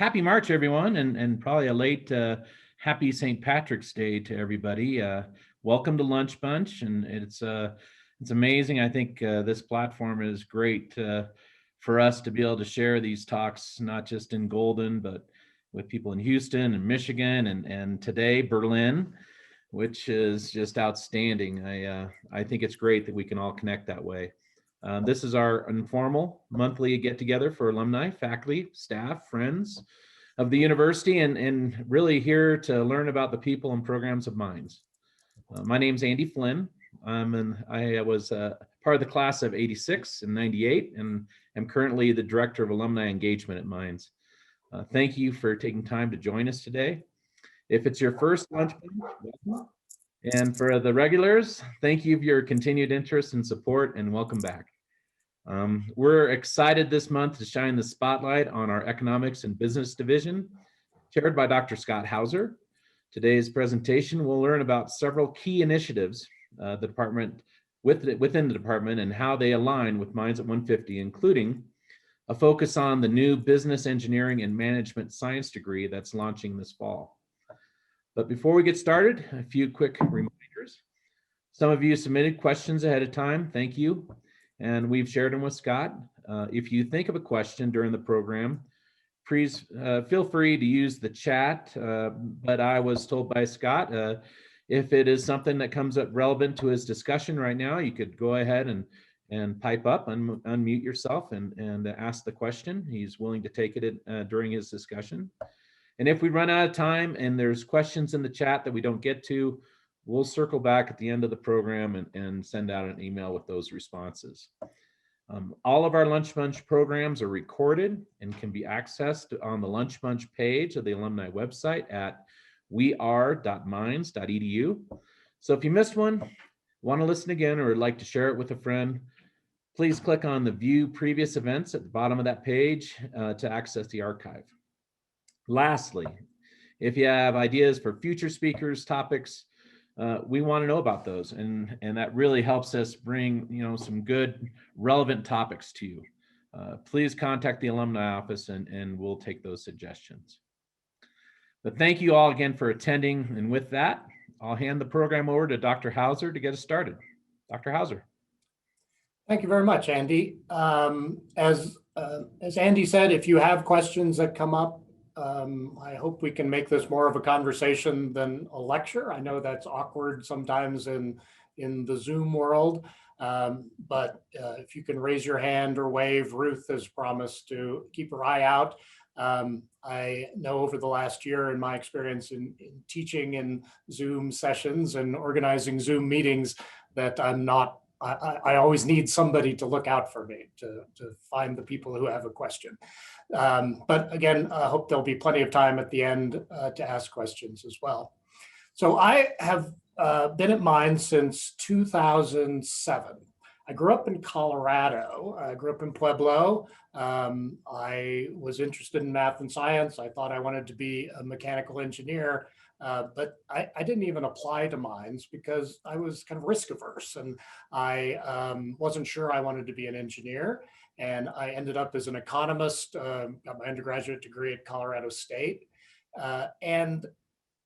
happy March, everyone, and probably a late happy St. Patrick's Day to everybody. Welcome to Lunch Bunch, and it's amazing. I think this platform is great for us to be able to share these talks, not just in Golden, but with people in Houston and Michigan, and today Berlin, which is just outstanding. I think it's great that we can all connect that way. This is our informal monthly get-together for alumni, faculty, staff, friends of the university, and really here to learn about the people and programs of Minds. My name's Andy Flynn. I was part of the class of 86 and 98, and am currently the Director of Alumni Engagement at Minds. Thank you for taking time to join us today. If it's your first lunch, welcome. And for the regulars, thank you for your continued interest and support, and welcome back. We're excited this month to shine the spotlight on our Economics and Business Division, chaired by Dr. Scott Hauser. Today's presentation will learn about several key initiatives within the department and how they align with Minds at 150, including a focus on the new Business Engineering and Management Science degree that's launching this fall. But before we get started, a few quick reminders. Some of you submitted questions ahead of time. Thank you. And we've shared them with Scott. If you think of a question during the program, please feel free to use the chat. But I was told by Scott, if it is something that comes up relevant to his discussion right now, you could go ahead and pipe up, unmute yourself and ask the question. He's willing to take it during his discussion. And if we run out of time and there's questions in the chat that we don't get to, we'll circle back at the end of the program and send out an email with those responses. All of our Lunch Bunch programs are recorded and can be accessed on the Lunch Bunch page of the alumni website at weare.minds.edu. So if you missed one, want to listen again, or would like to share it with a friend, please click on the View Previous Events at the bottom of that page to access the archive. Lastly, if you have ideas for future speakers, topics, we want to know about those, and that really helps us bring some good, relevant topics to you. Please contact the alumni office, and we'll take those suggestions. But thank you all again for attending, and with that, I'll hand the program over to Dr. Hauser to get us started. Dr. Hauser. Thank you very much, Andy. As Andy said, if you have questions that come up, I hope we can make this more of a conversation than a lecture. I know that's awkward sometimes in the Zoom world, but if you can raise your hand or wave, Ruth has promised to keep her eye out. I know over the last year, in my experience in teaching in Zoom sessions and organizing Zoom meetings, that I always need somebody to look out for me to find the people who have a question. But again, I hope there'll be plenty of time at the end to ask questions as well. So I have been at Minds since 2007. I grew up in Colorado. I grew up in Pueblo. I was interested in math and science. I thought I wanted to be a mechanical engineer. But I didn't even apply to Minds because I was kind of risk averse, and I wasn't sure I wanted to be an engineer. And I ended up as an economist, got my undergraduate degree at Colorado State. And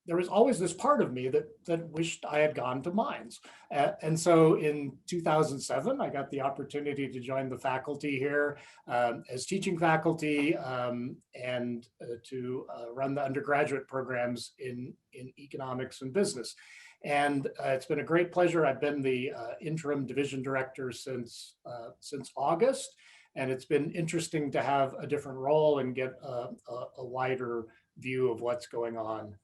there was always this part of me that wished I had gone to Minds. And so in 2007, I got the opportunity to join the faculty here as teaching faculty and to run the undergraduate programs in economics and business. And it's been a great pleasure. I've been the interim division director since August. And it's been interesting to have a different role and get a wider view of what's going on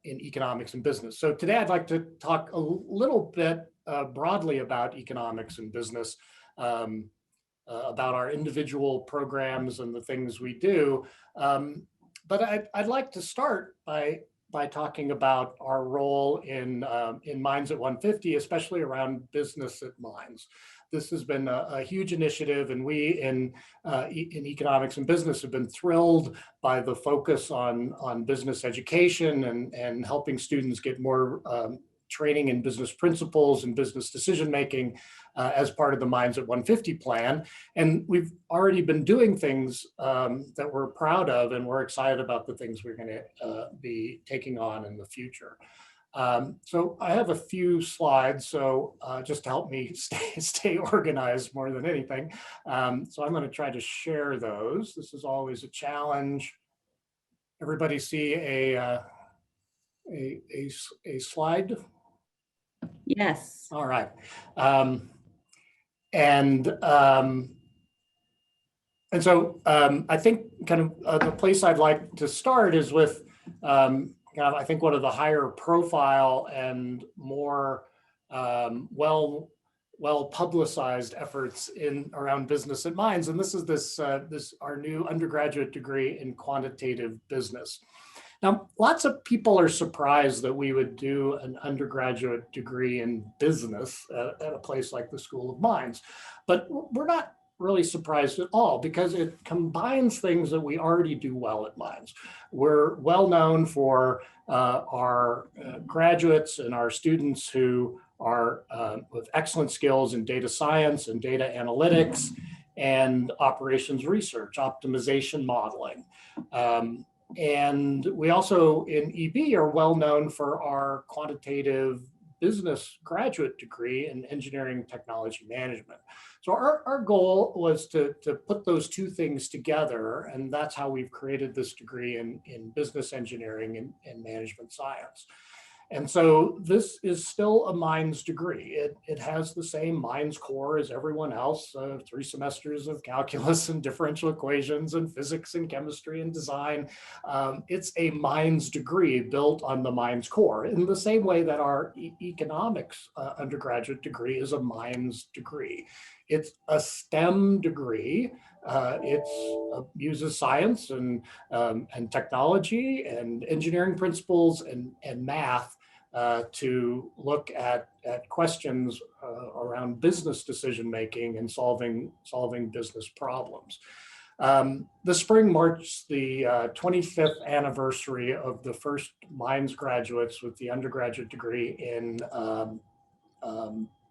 in economics and business. So today I'd like to talk a little bit broadly about economics and business, about our individual programs and the things we do. But I'd like to start by talking about our role in Minds at 150, especially around business at Minds. This has been a huge initiative, and we in economics and business have been thrilled by the focus on business education and helping students get more training in business principles and business decision-making as part of the Minds at 150 plan. And we've already been doing things that we're proud of, and we're excited about the things we're going to be taking on in the future. So I have a few slides, so just to help me stay organized more than anything. So I'm going to try to share those. This is always a challenge. Everybody see a slide? Yes. All right. And so I think kind of the place I'd like to start is with kind of, I think, one of the higher profile and more well publicized efforts around business at Minds, and this is our new undergraduate degree in quantitative business. Now, lots of people are surprised that we would do an undergraduate degree in business at a place like the School of Mines, but we're not really surprised at all because it combines things that we already do well at Minds. We're well known for our graduates and our students who are with excellent skills in data science and data analytics and operations research, optimization modeling. And we also in EB are well known for our quantitative business graduate degree in engineering technology management. So our goal was to put those two things together, and that's how we've created this degree in business engineering and management science. And so this is still a Minds degree. It has the same Minds core as everyone else, 3 semesters of calculus and differential equations and physics and chemistry and design. It's a Minds degree built on the Minds core in the same way that our economics undergraduate degree is a Minds degree. It's a STEM degree. It uses science and technology and engineering principles and math to look at questions around business decision making and solving business problems. The spring marks the 25th anniversary of the first Minds graduates with the undergraduate degree in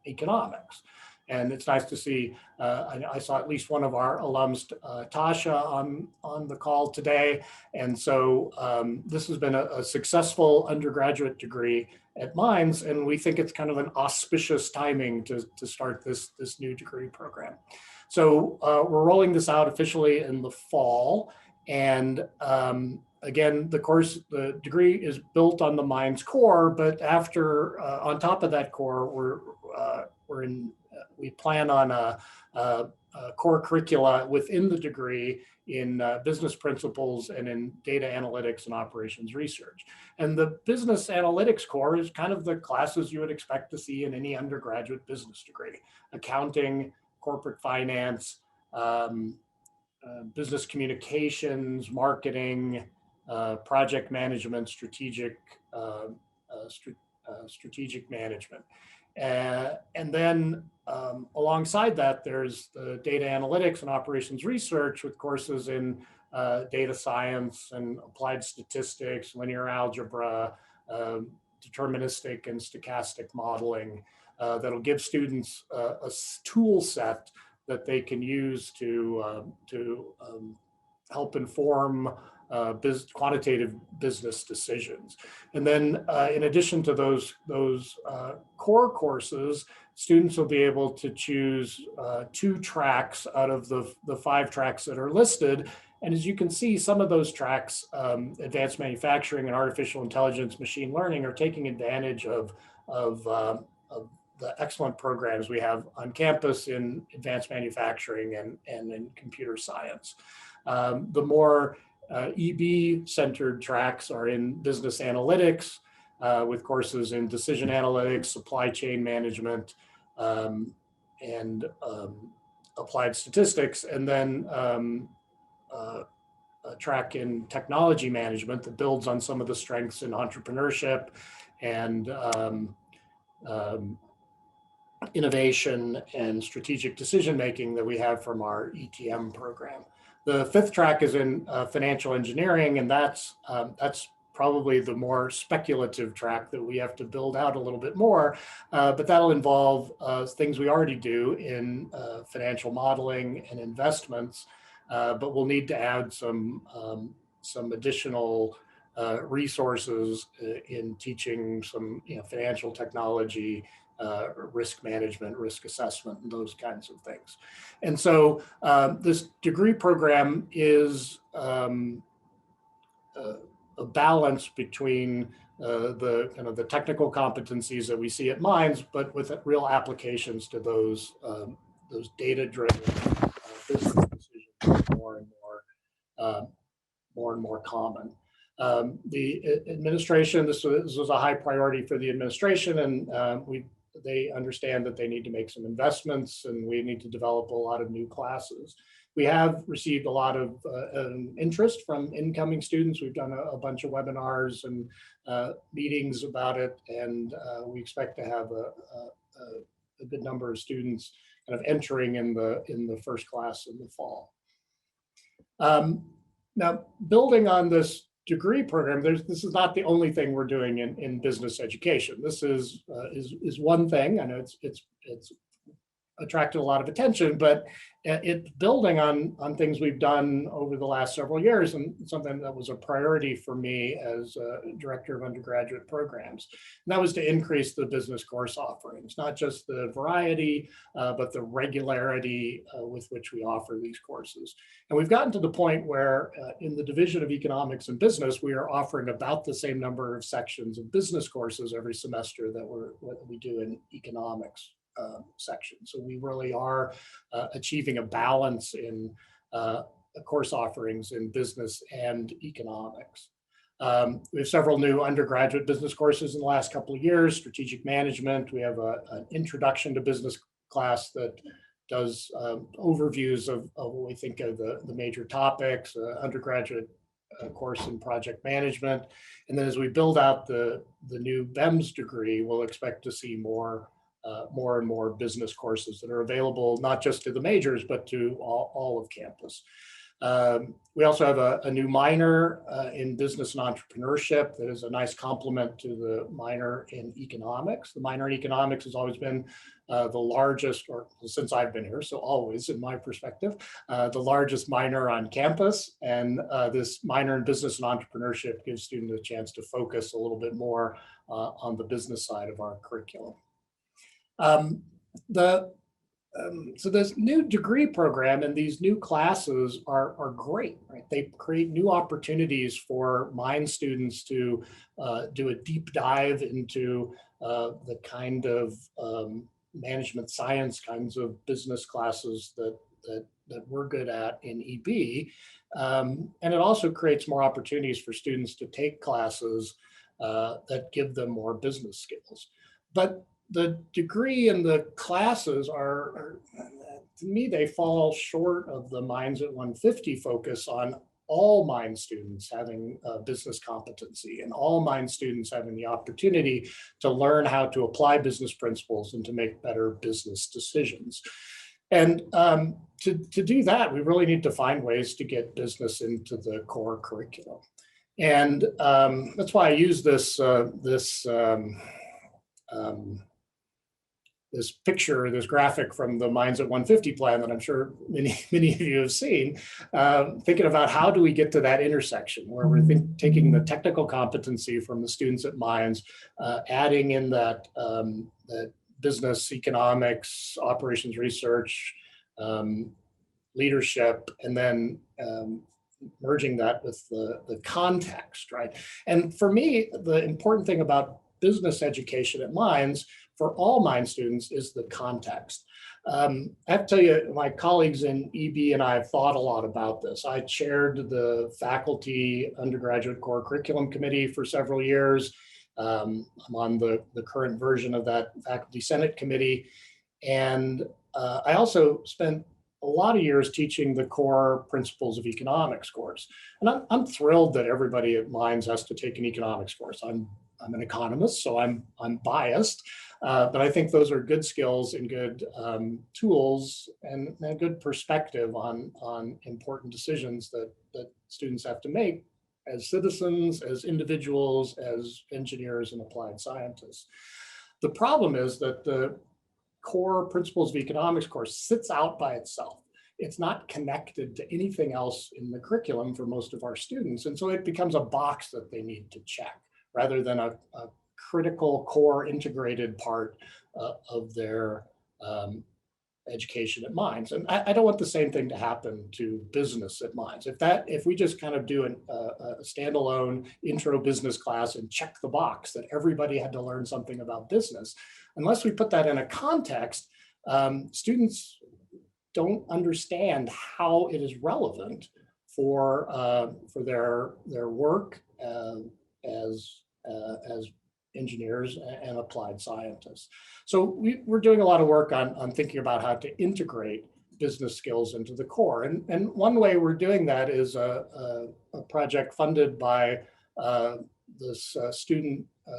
economics. And it's nice to see, I saw at least one of our alums, Tasha, on the call today. And so this has been a successful undergraduate degree at Minds, and we think it's kind of an auspicious timing to start this new degree program. So we're rolling this out officially in the fall. And again, the degree is built on the Minds core, but after, on top of that core, we plan on a core curricula within the degree in business principles and in data analytics and operations research. And the business analytics core is kind of the classes you would expect to see in any undergraduate business degree: accounting, corporate finance, business communications, marketing, project management, strategic management. And then alongside that, there's the data analytics and operations research with courses in data science and applied statistics, linear algebra, deterministic and stochastic modeling that'll give students a tool set that they can use to help inform quantitative business decisions. And then in addition to those core courses, students will be able to choose 2 tracks out of the 5 tracks that are listed. And as you can see, some of those tracks, advanced manufacturing and artificial intelligence, machine learning, are taking advantage of the excellent programs we have on campus in advanced manufacturing and in computer science. The more EB-centered tracks are in business analytics with courses in decision analytics, supply chain management, and applied statistics, and then a track in technology management that builds on some of the strengths in entrepreneurship and innovation and strategic decision making that we have from our ETM program. The 5th track is in financial engineering, and that's probably the more speculative track that we have to build out a little bit more, but that'll involve things we already do in financial modeling and investments, but we'll need to add some additional resources in teaching some financial technology, risk management, risk assessment, and those kinds of things. And so this degree program is a balance between the kind of the technical competencies that we see at Mines, but with real applications to those data-driven business decisions more and more common. The administration, this was a high priority for the administration, and they understand that they need to make some investments, and we need to develop a lot of new classes. We have received a lot of interest from incoming students. We've done a bunch of webinars and meetings about it, and we expect to have a good number of students kind of entering in the first class in the fall. Now, building on this degree program, this is not the only thing we're doing in business education. This is one thing. I know it's attracted a lot of attention, but it's building on things we've done over the last several years, and something that was a priority for me as director of undergraduate programs. And that was to increase the business course offerings, not just the variety, but the regularity with which we offer these courses. And we've gotten to the point where in the Division of Economics and Business, we are offering about the same number of sections of business courses every semester that we do in economics section. So we really are achieving a balance in course offerings in business and economics. We have several new undergraduate business courses in the last couple of years. Strategic management. We have an introduction to business class that does overviews of what we think of the major topics. Undergraduate course in project management, and then as we build out the new BEMS degree, we'll expect to see more and more business courses that are available not just to the majors, but to all of campus. We also have a new minor in business and entrepreneurship that is a nice complement to the minor in economics. The minor in economics has always been the largest, or since I've been here, so always in my perspective, the largest minor on campus. And this minor in business and entrepreneurship gives students a chance to focus a little bit more on the business side of our curriculum. So this new degree program and these new classes are great, right? They create new opportunities for Mines students to do a deep dive into the kind of management science kinds of business classes that we're good at in EB. And it also creates more opportunities for students to take classes that give them more business skills. But the degree and the classes are, to me, they fall short of the Mines at 150 focus on all Mines students having business competency and all Mines students having the opportunity to learn how to apply business principles and to make better business decisions. And to do that, we really need to find ways to get business into the core curriculum. And that's why I use this picture, this graphic from the Mines at 150 plan that I'm sure many of you have seen, thinking about how do we get to that intersection where we're taking the technical competency from the students at Mines, adding in that business, economics, operations research, leadership, and then merging that with the context, right? And for me, the important thing about business education at Mines for all Mines students is the context. I have to tell you, my colleagues in EB and I have thought a lot about this. I chaired the faculty undergraduate core curriculum committee for several years. I'm on the current version of that faculty senate committee. And I also spent a lot of years teaching the core principles of economics course. And I'm thrilled that everybody at Mines has to take an economics course. I'm an economist, so I'm biased, but I think those are good skills and good tools and a good perspective on important decisions that students have to make as citizens, as individuals, as engineers and applied scientists. The problem is that the core principles of economics course sits out by itself. It's not connected to anything else in the curriculum for most of our students. And so it becomes a box that they need to check rather than a critical core integrated part of their education at Mines. And I don't want the same thing to happen to business at Mines. If we just kind of do a standalone intro business class and check the box that everybody had to learn something about business, unless we put that in a context, students don't understand how it is relevant for their work as engineers and applied scientists. So we're doing a lot of work on thinking about how to integrate business skills into the core. And one way we're doing that is a project funded by this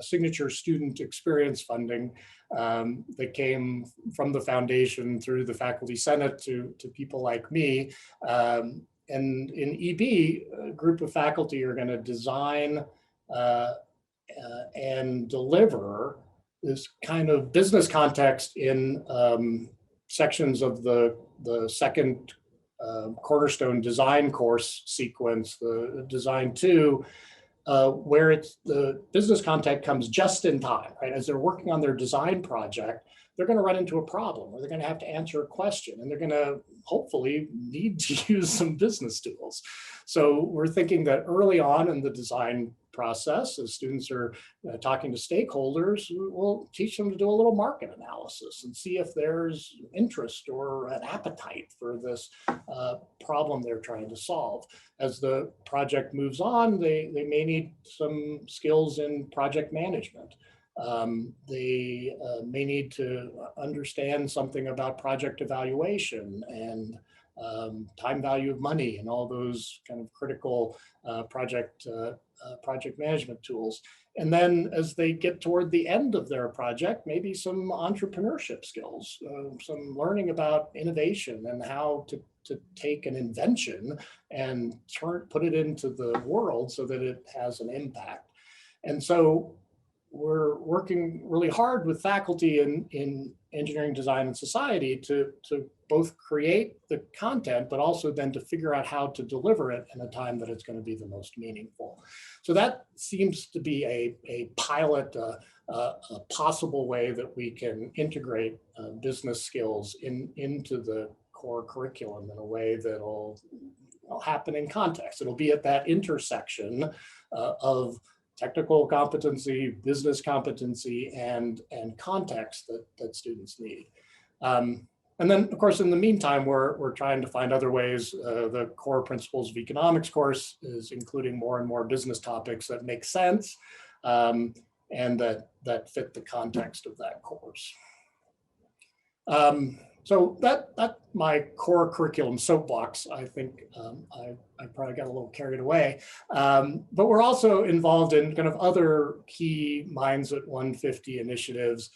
signature student experience funding that came from the foundation through the faculty senate to people like me. And in EB, a group of faculty are going to design and deliver this kind of business context in sections of the second cornerstone design course sequence, the design 2, where it's the business context comes just in time, right? As they're working on their design project, they're going to run into a problem or they're going to have to answer a question and they're going to hopefully need to use some business tools. So we're thinking that early on in the design process, as students are talking to stakeholders, we'll teach them to do a little market analysis and see if there's interest or an appetite for this problem they're trying to solve. As the project moves on, they may need some skills in project management. They may need to understand something about project evaluation and time value of money and all those kind of critical project management tools. And then as they get toward the end of their project, maybe some entrepreneurship skills, some learning about innovation and how to take an invention and put it into the world so that it has an impact. And so we're working really hard with faculty in engineering, design, and society to both create the content, but also then to figure out how to deliver it in a time that it's going to be the most meaningful. So that seems to be a pilot, a possible way that we can integrate business skills into the core curriculum in a way that'll happen in context. It'll be at that intersection of technical competency, business competency, and context that students need. And then, of course, in the meantime, we're trying to find other ways. The core principles of economics course is including more and more business topics that make sense and that fit the context of that course. So that's my core curriculum soapbox. I think I probably got a little carried away, but we're also involved in kind of other key Minds at 150 initiatives,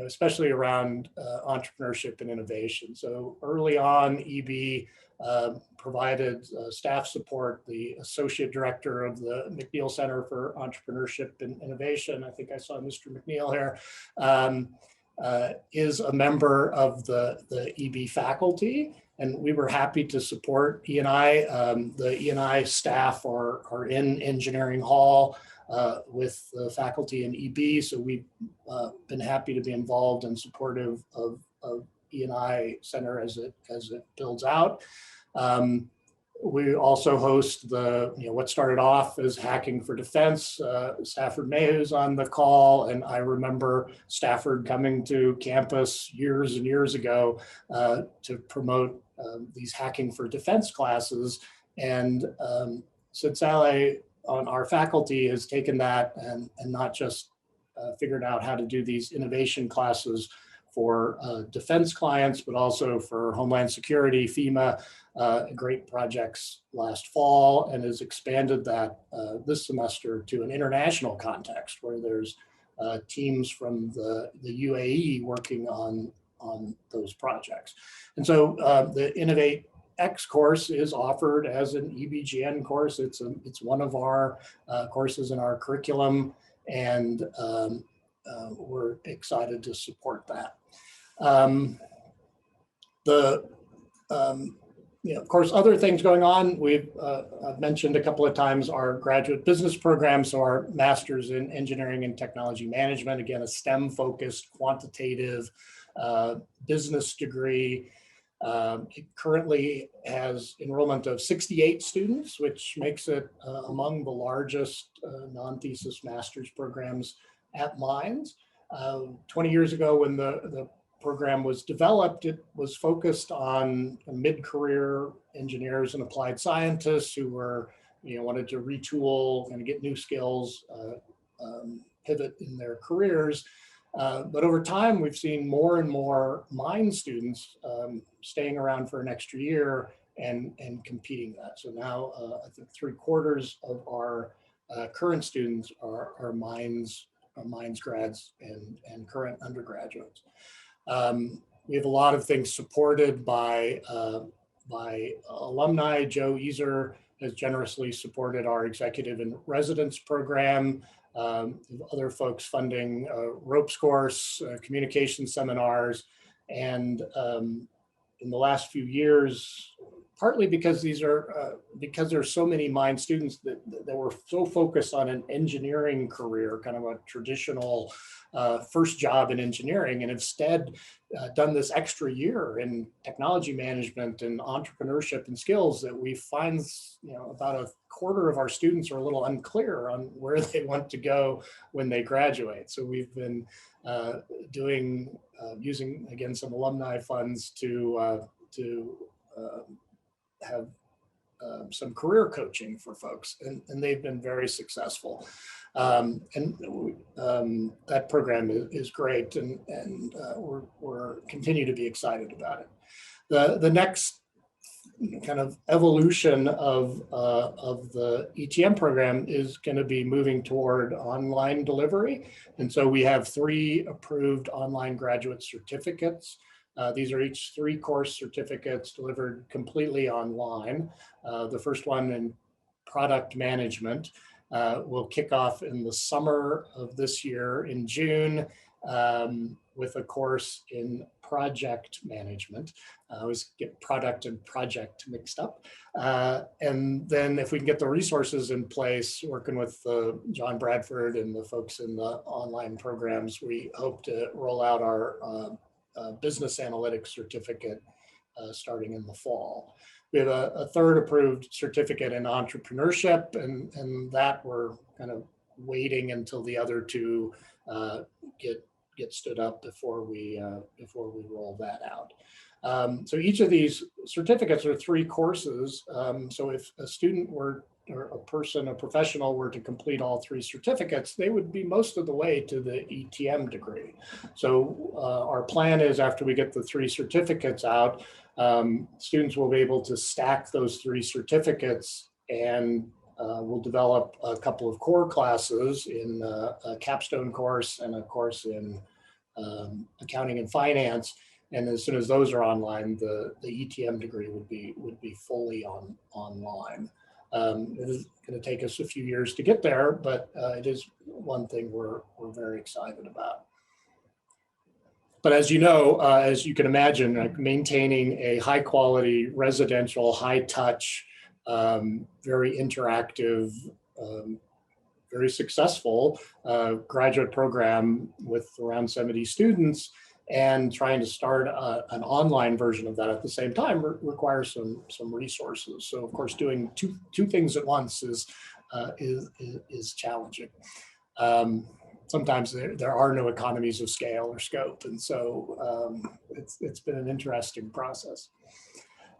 especially around entrepreneurship and innovation. So early on, EB provided staff support. The associate director of the McNeil Center for Entrepreneurship and Innovation, I think I saw Mr. McNeil here, is a member of the EB faculty, and we were happy to support E&I. The E&I staff are in Engineering Hall with the faculty in EB, so we've been happy to be involved and supportive of E&I Center as it builds out. We also host what started off as Hacking for Defense. Stafford Mayhew's on the call, and I remember Stafford coming to campus years and years ago to promote these Hacking for Defense classes. And Sid Saleh on our faculty has taken that and not just figured out how to do these innovation classes for defense clients, but also for Homeland Security, FEMA, great projects last fall, and has expanded that this semester to an international context where there's teams from the UAE working on those projects. And so the Innovate X course is offered as an EBGN course. It's one of our courses in our curriculum, and we're excited to support that. Of course, other things going on. I've mentioned a couple of times our graduate business program, so our master's in engineering and technology management, again, a STEM-focused quantitative business degree. It currently has enrollment of 68 students, which makes it among the largest non-thesis master's programs at Mines. 20 years ago, when the program was developed, it was focused on mid-career engineers and applied scientists who were, wanted to retool and get new skills, pivot in their careers. But over time, we've seen more and more Mines students staying around for an extra year and competing that. So now I think 3/4 of our current students are Mines grads and current undergraduates. We have a lot of things supported by alumni. Joe Easer has generously supported our executive and residence program. Other folks funding ropes course, communication seminars, and in the last few years, partly because because there's so many Mines students that were so focused on an engineering career, kind of a traditional first job in engineering, and instead done this extra year in technology management and entrepreneurship and skills, that we find about 1/4 of our students are a little unclear on where they want to go when they graduate. So we've been using again some alumni funds to have some career coaching for folks, and they've been very successful. That program is great, and we're continue to be excited about it. The next kind of evolution of the ETM program is going to be moving toward online delivery, and so we have 3 approved online graduate certificates. These are each 3 course certificates delivered completely online. The first one in product management will kick off in the summer of this year in June with a course in project management. I always get product and project mixed up. And then if we can get the resources in place, working with John Bradford and the folks in the online programs, we hope to roll out our business analytics certificate starting in the fall. We have a 3rd approved certificate in entrepreneurship, and that we're kind of waiting until the other 2 get stood up before we roll that out. So each of these certificates are 3 courses. So if a student or a professional were to complete all 3 certificates, they would be most of the way to the ETM degree. So our plan is, after we get the 3 certificates out, students will be able to stack those 3 certificates, and we'll develop a couple of core classes in a capstone course and a course in accounting and finance. And as soon as those are online, the ETM degree would be fully online. It is going to take us a few years to get there, but it is one thing we're very excited about. But as you know, as you can imagine, like maintaining a high quality residential, high touch, very interactive, very successful graduate program with around 70 students, and trying to start an online version of that at the same time requires some resources. So of course, doing two things at once is challenging. Sometimes there are no economies of scale or scope, and so it's been an interesting process.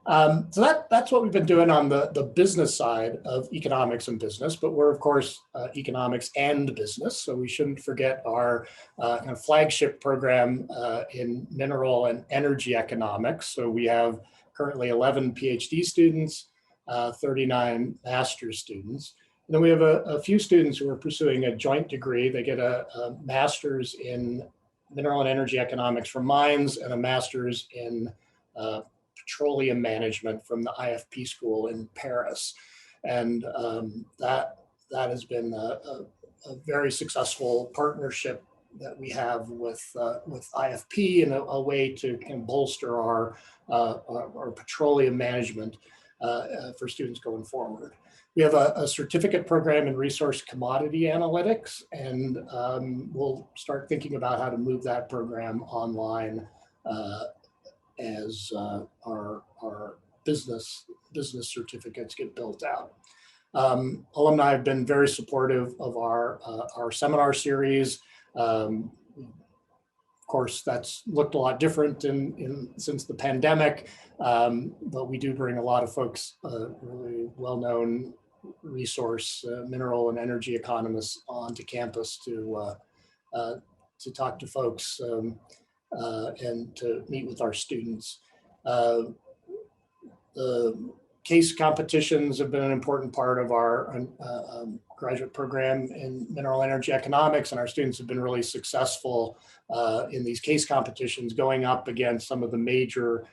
So that's what we've been doing on the business side of economics and business, but we're of course economics and business, so we shouldn't forget our kind of flagship program in mineral and energy economics. So we have currently 11 PhD students, 39 master's students. And then we have a few students who are pursuing a joint degree. They get a master's in mineral and energy economics from Mines and a master's in petroleum management from the IFP school in Paris. And that has been a very successful partnership that we have with IFP, and a way to kind of bolster our petroleum management for students going forward. We have a certificate program in resource commodity analytics, and we'll start thinking about how to move that program online as our business certificates get built out. Alumni have been very supportive of our seminar series. Of course, that's looked a lot different since the pandemic, but we do bring a lot of folks, really well-known resource, mineral and energy economists onto campus to talk to folks and to meet with our students. The case competitions have been an important part of our graduate program in mineral energy economics, and our students have been really successful in these case competitions, going up against some of the major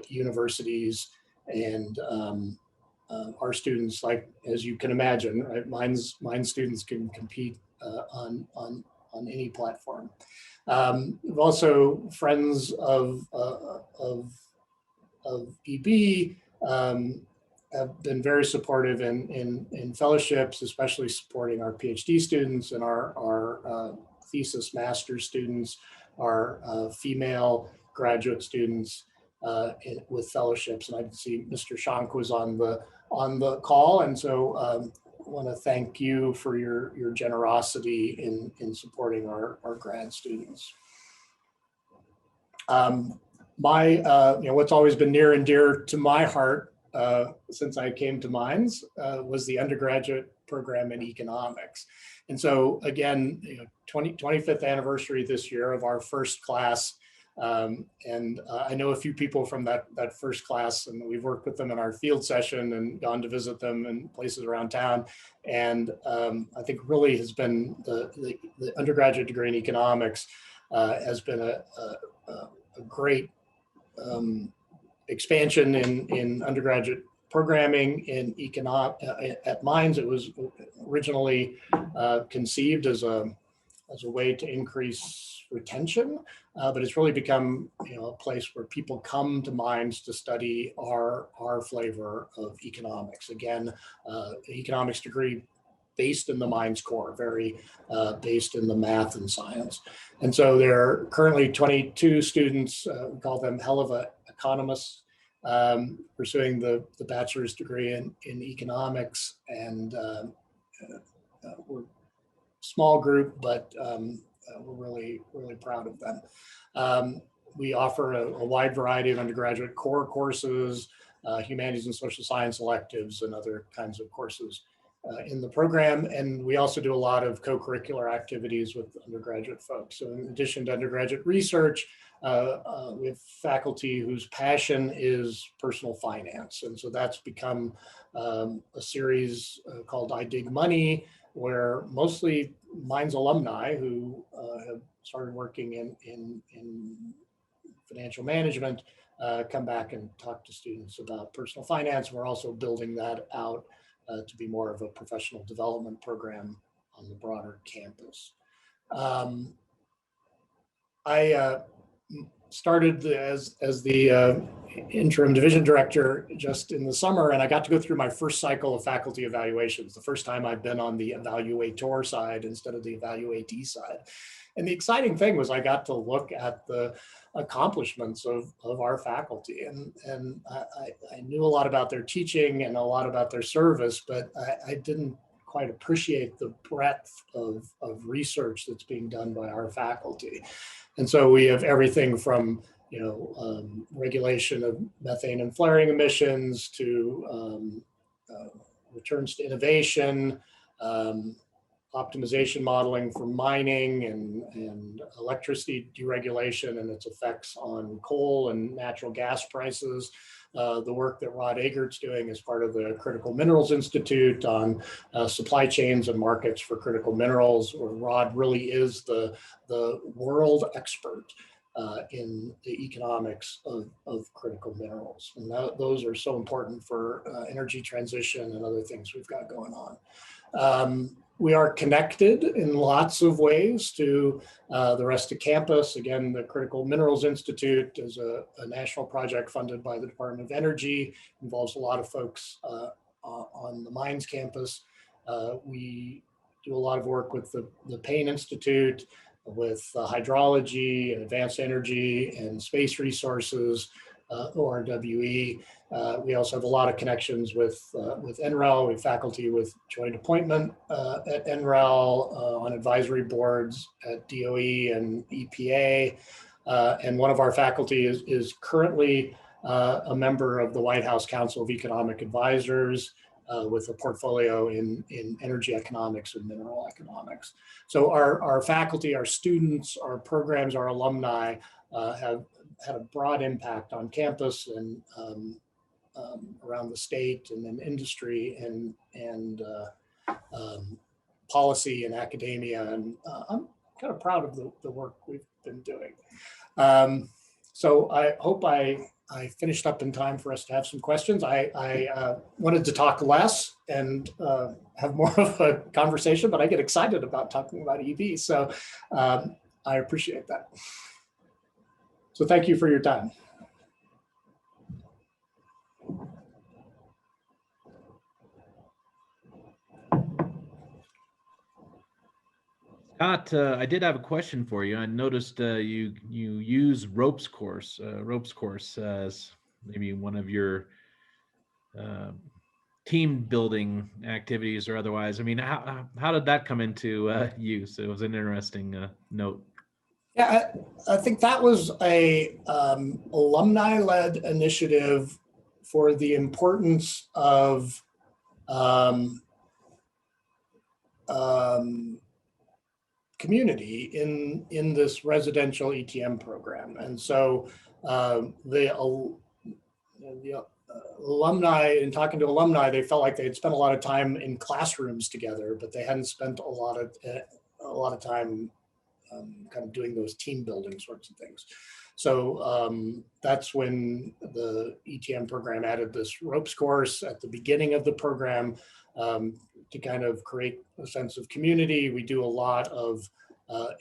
universities. And our students, like, as you can imagine, right, mine students can compete on any platform. We've also, friends of EB, have been very supportive in fellowships, especially supporting our PhD students and our thesis master's students, our female graduate students with fellowships. And I can see Mr. Shank was on the call, and so I want to thank you for your generosity in supporting our grad students. What's always been near and dear to my heart since I came to Mines was the undergraduate program in economics. And so again, 25th anniversary this year of our first class. And I know a few people from that first class, and we've worked with them in our field session and gone to visit them in places around town. And I think really has been the undergraduate degree in economics has been a great expansion in undergraduate programming in at Mines. It was originally conceived as a way to increase retention, but it's really become a place where people come to Mines to study our flavor of economics. Again, economics degree based in the Mines core, very based in the math and science. And so there are currently 22 students, we call them hell of a economists, pursuing the bachelor's degree in economics. And we're a small group, but we're really, really proud of them. We offer a wide variety of undergraduate core courses, humanities and social science electives, and other kinds of courses in the program. And we also do a lot of co-curricular activities with undergraduate folks. So in addition to undergraduate research, we have faculty whose passion is personal finance. And so that's become a series called I Dig Money, where mostly Mines alumni who have started working in financial management come back and talk to students about personal finance. We're also building that out to be more of a professional development program on the broader campus. I started as the interim division director just in the summer, and I got to go through my first cycle of faculty evaluations, the first time I've been on the evaluator side instead of the evaluatee side. And the exciting thing was I got to look at the accomplishments of our faculty, and I knew a lot about their teaching and a lot about their service, but I didn't quite appreciate the breadth of research that's being done by our faculty. And so we have everything from regulation of methane and flaring emissions to returns to innovation, optimization modeling for mining and electricity deregulation and its effects on coal and natural gas prices. The work that Rod Agert's doing as part of the Critical Minerals Institute on supply chains and markets for critical minerals, where Rod really is the world expert in the economics of critical minerals. And those are so important for energy transition and other things we've got going on. We are connected in lots of ways to the rest of campus. Again, the Critical Minerals Institute is a national project funded by the Department of Energy, involves a lot of folks on the mines campus. We do a lot of work with the Payne Institute, with hydrology and advanced energy and space resources, ORWE. We also have a lot of connections with NREL. We have faculty with joint appointment at NREL, on advisory boards at DOE and EPA. And one of our faculty is currently a member of the White House Council of Economic Advisors, with a portfolio in energy economics and mineral economics. So our faculty, our students, our programs, our alumni have had a broad impact on campus and around the state and in industry and policy and academia. And I'm kind of proud of the work we've been doing. So I hope I finished up in time for us to have some questions. I wanted to talk less and have more of a conversation, but I get excited about talking about EV. So I appreciate that. So thank you for your time. Scott, I did have a question for you. I noticed you use ropes course as maybe one of your team building activities or otherwise. I mean, how did that come into use? It was an interesting note. Yeah, I think that was a alumni-led initiative for the importance of community in this residential ETM program. And so the alumni, in talking to alumni, they felt like they had spent a lot of time in classrooms together, but they hadn't spent a lot of time kind of doing those team building sorts of things. So that's when the ETM program added this ropes course at the beginning of the program to kind of create a sense of community. We do a lot of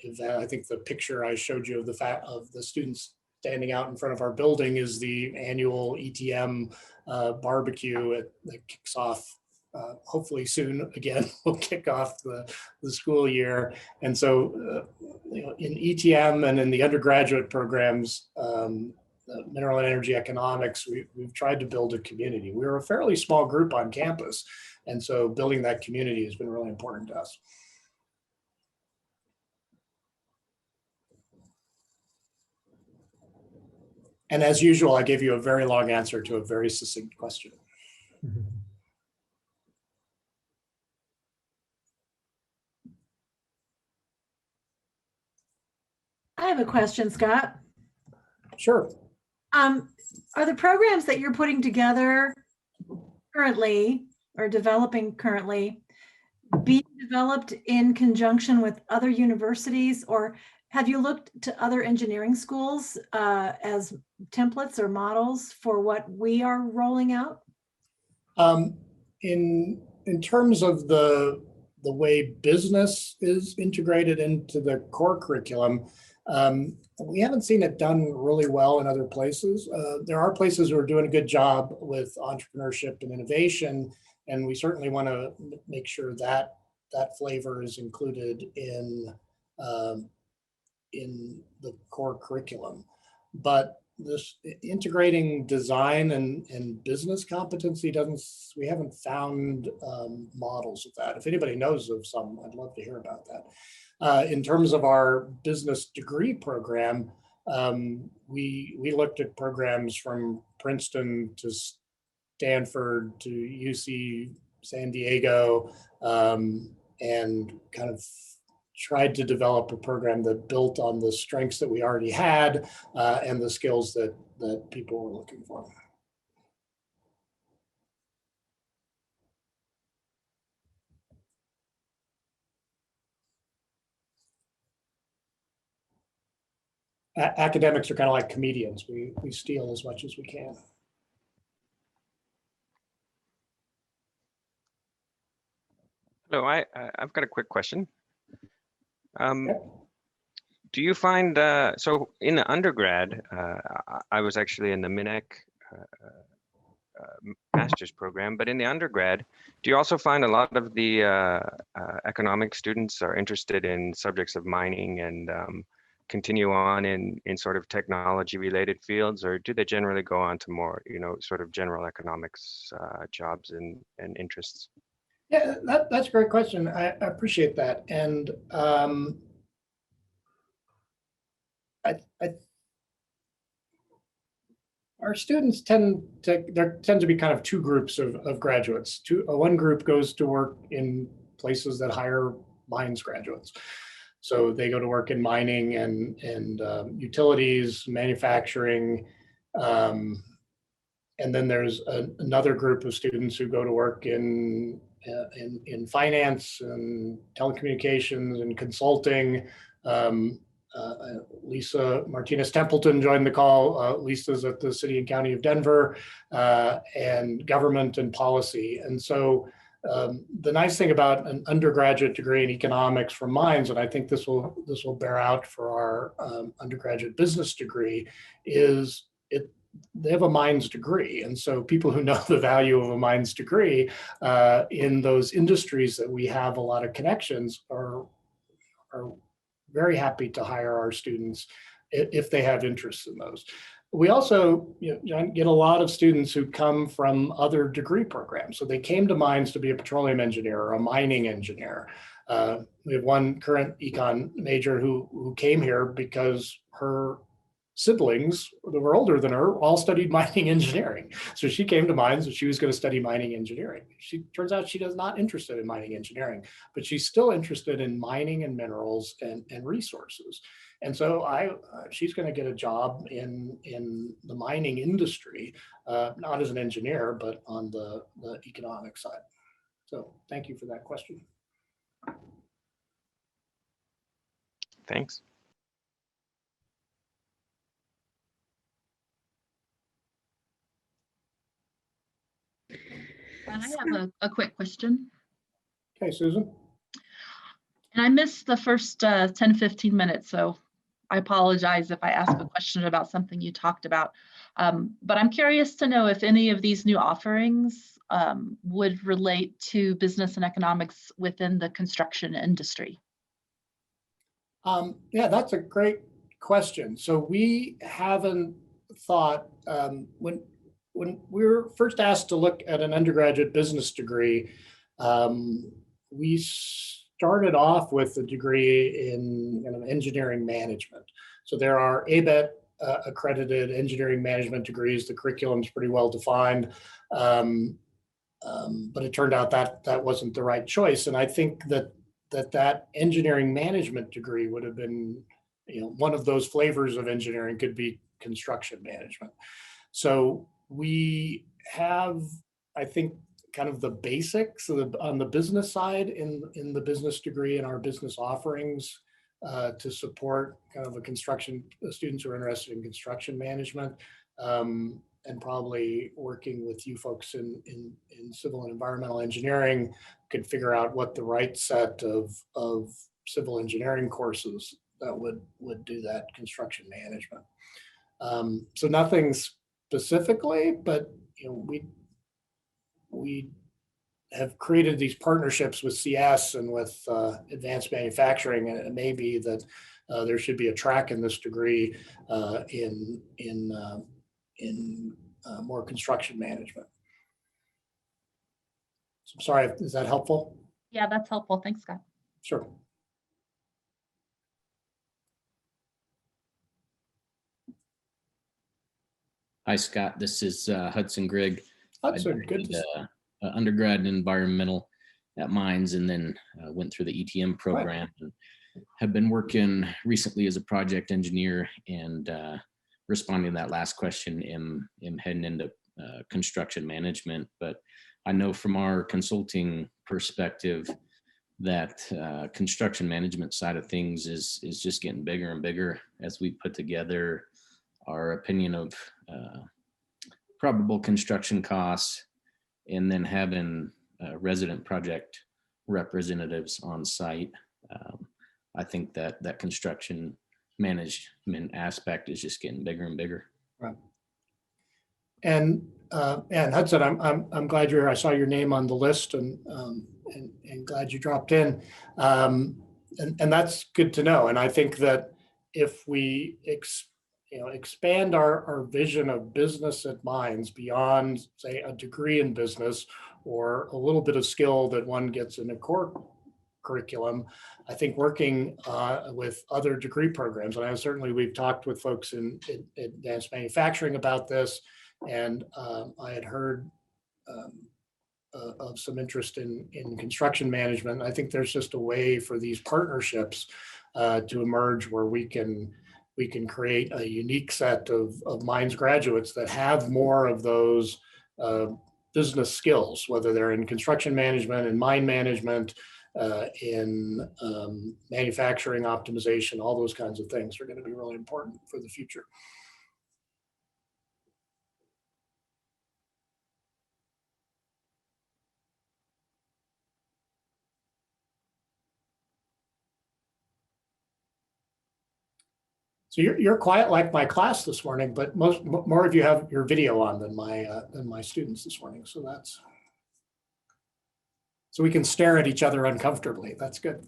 event. I think the picture I showed you of the students standing out in front of our building is the annual ETM barbecue that kicks off hopefully soon. Again, we'll kick off the school year. And so in ETM and in the undergraduate programs, mineral and energy economics, we've tried to build a community. We're a fairly small group on campus. And so building that community has been really important to us. And as usual, I gave you a very long answer to a very succinct question. I have a question, Scott. Sure. Are the programs that you're putting together currently or developing currently being developed in conjunction with other universities, or have you looked to other engineering schools as templates or models for what we are rolling out? In terms of the way business is integrated into the core curriculum, we haven't seen it done really well in other places. There are places who are doing a good job with entrepreneurship and innovation, and we certainly want to make sure that that flavor is included in the core curriculum. But this integrating design and business competency we haven't found models of that. If anybody knows of some, I'd love to hear about that. In terms of our business degree program, we looked at programs from Princeton to Stanford to UC San Diego, and kind of tried to develop a program that built on the strengths that we already had and the skills that people were looking for. academics are kind of like comedians. We steal as much as we can. Hello, I've got a quick question. Okay. Do you find, so in the undergrad, I was actually in the MINEC master's program, but in the undergrad, do you also find a lot of the economic students are interested in subjects of mining and continue on in sort of technology related fields, or do they generally go on to more, sort of general economics jobs and interests? Yeah, that's a great question. I appreciate that. And our students tend to be kind of two groups of graduates. One group goes to work in places that hire mines graduates. So they go to work in mining and utilities, manufacturing. And then there's another group of students who go to work in finance and telecommunications and consulting. Lisa Martinez Templeton joined the call. Lisa's at the City and County of Denver, and government and policy. And so the nice thing about an undergraduate degree in economics from mines, and I think this will bear out for our undergraduate business degree, is they have a mines degree. And so people who know the value of a mines degree in those industries that we have a lot of connections are very happy to hire our students if they have interest in those. We also get a lot of students who come from other degree programs. So they came to mines to be a petroleum engineer or a mining engineer. We have one current econ major who came here because her siblings that were older than her all studied mining engineering. So she came to mines and she was going to study mining engineering. She turns out she is not interested in mining engineering, but she's still interested in mining and minerals and resources. And so she's going to get a job in the mining industry, not as an engineer, but on the economic side. So thank you for that question. Thanks. I have a quick question. Okay, Susan. And I missed the first 10, 15 minutes, so I apologize if I ask a question about something you talked about. But I'm curious to know if any of these new offerings would relate to business and economics within the construction industry. Yeah, that's a great question. So we haven't thought, when we were first asked to look at an undergraduate business degree, we started off with a degree in engineering management. So there are ABET accredited engineering management degrees. The curriculum's pretty well defined, but it turned out that wasn't the right choice. And I think that engineering management degree would have been, one of those flavors of engineering could be construction management. So we have, I think, kind of the basics on the business side in the business degree and our business offerings to support kind of students who are interested in construction management, and probably working with you folks in civil and environmental engineering could figure out what the right set of civil engineering courses that would do that construction management. So nothing specifically, but we have created these partnerships with CS and with advanced manufacturing, and it may be that there should be a track in this degree in more construction management. So I'm sorry, is that helpful? Yeah, that's helpful. Thanks, Scott. Sure. Hi, Scott. This is Hudson Grigg. Hudson, good to see you. Undergrad in environmental at Mines, and then went through the ETM program. And have been working recently as a project engineer, and responding to that last question, am heading into construction management. But I know from our consulting perspective, that construction management side of things is just getting bigger and bigger as we put together our opinion of probable construction costs, and then having resident project representatives on site. I think that construction management aspect is just getting bigger and bigger. Right. And Hudson, I'm glad you're here. I saw your name on the list, and glad you dropped in. And that's good to know. And I think that if we expand our vision of business at Mines beyond, say, a degree in business or a little bit of skill that one gets in a core curriculum, I think working with other degree programs, and certainly we've talked with folks in advanced manufacturing about this, and I had heard of some interest in construction management. I think there's just a way for these partnerships to emerge where we can create a unique set of Mines graduates that have more of those business skills, whether they're in construction management and mine management, in manufacturing optimization. All those kinds of things are going to be really important for the future. So you're quiet like my class this morning, but more of you have your video on than my students this morning. So we can stare at each other uncomfortably. That's good.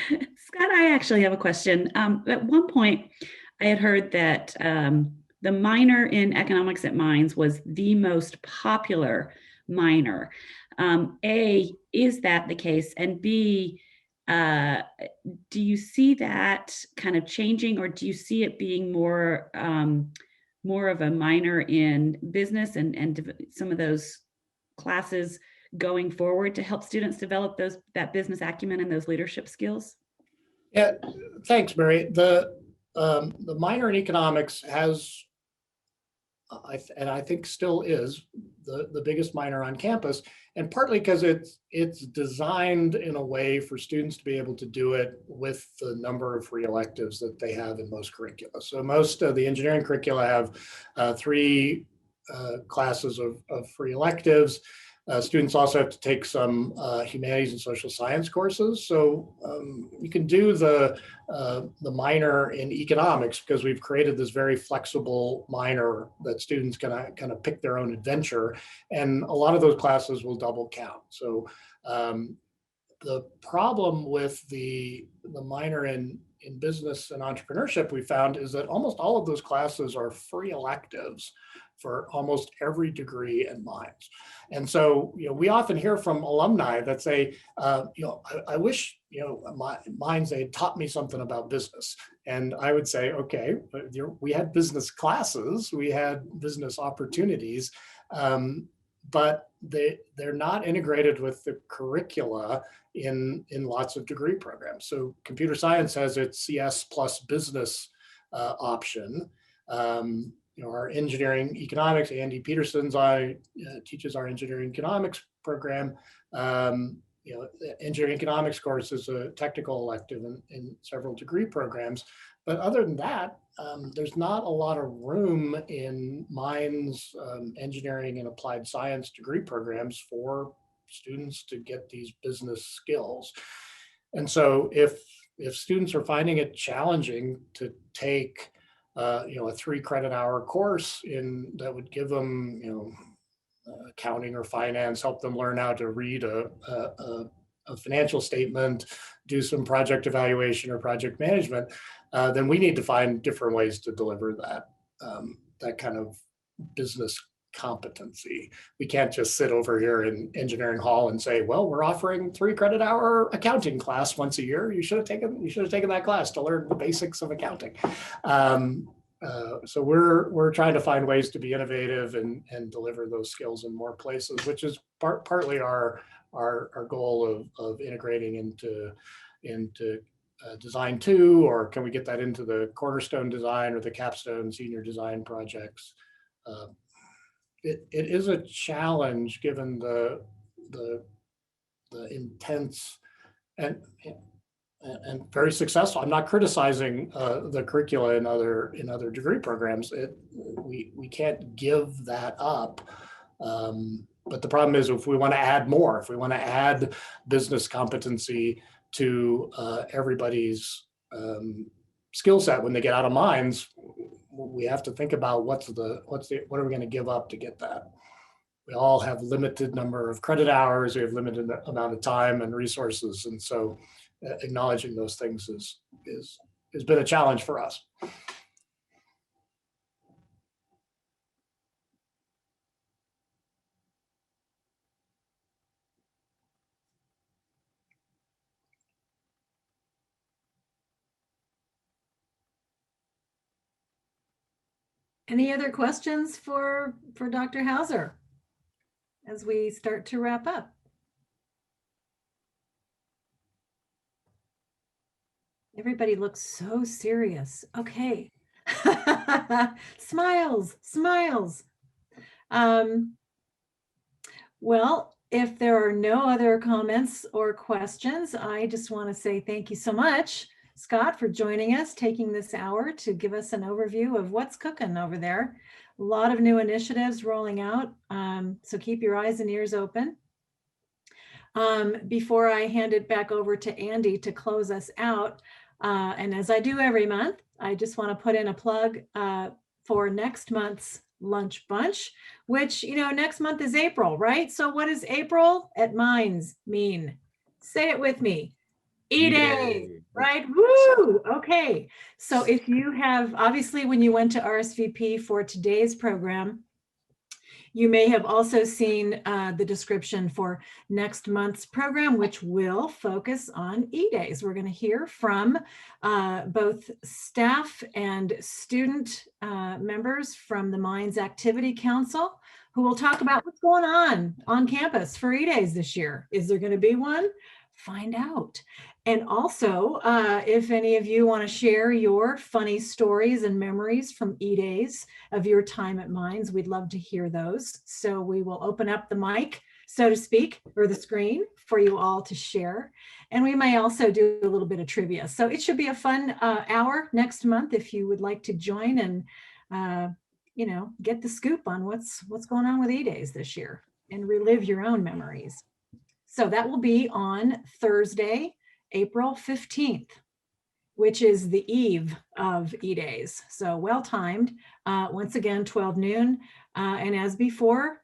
Scott, I actually have a question. At one point, I had heard that the minor in economics at Mines was the most popular minor. A, is that the case? And B, do you see that kind of changing, or do you see it being more of a minor in business and some of those classes going forward to help students develop that business acumen and those leadership skills? Yeah, thanks, Mary. The minor in economics has, and I think still is, the biggest minor on campus, and partly because it's designed in a way for students to be able to do it with the number of free electives that they have in most curricula. So most of the engineering curricula have 3 classes of free electives. Students also have to take some humanities and social science courses. So you can do the minor in economics because we've created this very flexible minor that students can kind of pick their own adventure. And a lot of those classes will double count. So the problem with the minor in business and entrepreneurship we found is that almost all of those classes are free electives for almost every degree in Mines. And so, we often hear from alumni that say, I wish, Mines, they had taught me something about business. And I would say, okay, we had business classes, we had business opportunities, but they're not integrated with the curricula in lots of degree programs. So computer science has its CS plus business option. Our engineering economics, Andy Peterson's teaches our engineering economics program. Engineering economics course is a technical elective in several degree programs. But other than that, there's not a lot of room in Mines engineering and applied science degree programs for students to get these business skills. And so if students are finding it challenging to take a 3-credit-hour course that would give them, accounting or finance, help them learn how to read a financial statement, do some project evaluation or project management, then we need to find different ways to deliver that kind of business competency. We can't just sit over here in engineering hall and say, well, we're offering 3-credit-hour accounting class once a year. You should have taken that class to learn the basics of accounting. So we're trying to find ways to be innovative and deliver those skills in more places, which is partly our goal of integrating into design 2, or can we get that into the cornerstone design or the capstone senior design projects? It is a challenge given the intense and and very successful. I'm not criticizing the curricula in other degree programs. We can't give that up. But the problem is, if we want to add more, if we want to add business competency to everybody's skill set when they get out of mines, we have to think about what are we going to give up to get that. We all have limited number of credit hours. We have limited amount of time and resources, and so acknowledging those things has been a challenge for us. Any other questions for Dr. Hauser as we start to wrap up? Everybody looks so serious. Okay. Smiles, smiles. Well, if there are no other comments or questions, I just want to say thank you so much, Scott, for joining us, taking this hour to give us an overview of what's cooking over there. A lot of new initiatives rolling out, so keep your eyes and ears open. Before I hand it back over to Andy to close us out, and as I do every month, I just want to put in a plug for next month's Lunch Bunch, which, next month is April, right? So what does April at Mines mean? Say it with me. E-Day, right? Woo! Okay. So if you have, obviously, when you went to RSVP for today's program, you may have also seen the description for next month's program, which will focus on E-Days. We're going to hear from both staff and student members from the Mines Activity Council, who will talk about what's going on campus for E-Days this year. Is there going to be one? Find out. And also, if any of you want to share your funny stories and memories from E-Days of your time at Mines, we'd love to hear those. So we will open up the mic, so to speak, or the screen for you all to share. And we may also do a little bit of trivia. So it should be a fun hour next month if you would like to join and get the scoop on what's going on with E-Days this year and relive your own memories. So that will be on Thursday, April 15th, which is the eve of E-Days. So well timed. Once again, 12 noon. And as before,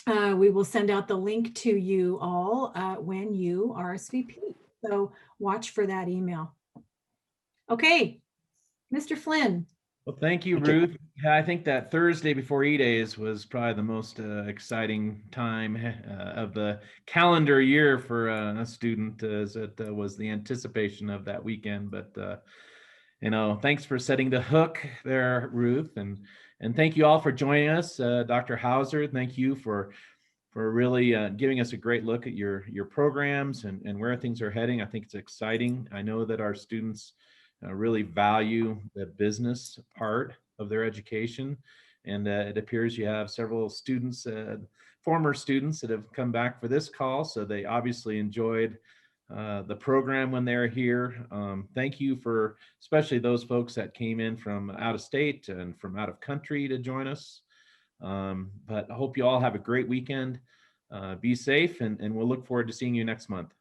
we will send out the link to you all when you RSVP. So watch for that email. Okay, Mr. Flynn. Well, thank you, Ruth. Yeah, I think that Thursday before E-Days was probably the most exciting time of the calendar year for a student, as it was the anticipation of that weekend. But thanks for setting the hook there, Ruth, and thank you all for joining us. Dr. Hauser, thank you for really giving us a great look at your programs and where things are heading. I think it's exciting. I know that our students really value the business part of their education. And it appears you have several students, former students that have come back for this call. So they obviously enjoyed the program when they're here. Thank you for especially those folks that came in from out of state and from out of country to join us. But I hope you all have a great weekend. Be safe, and we'll look forward to seeing you next month.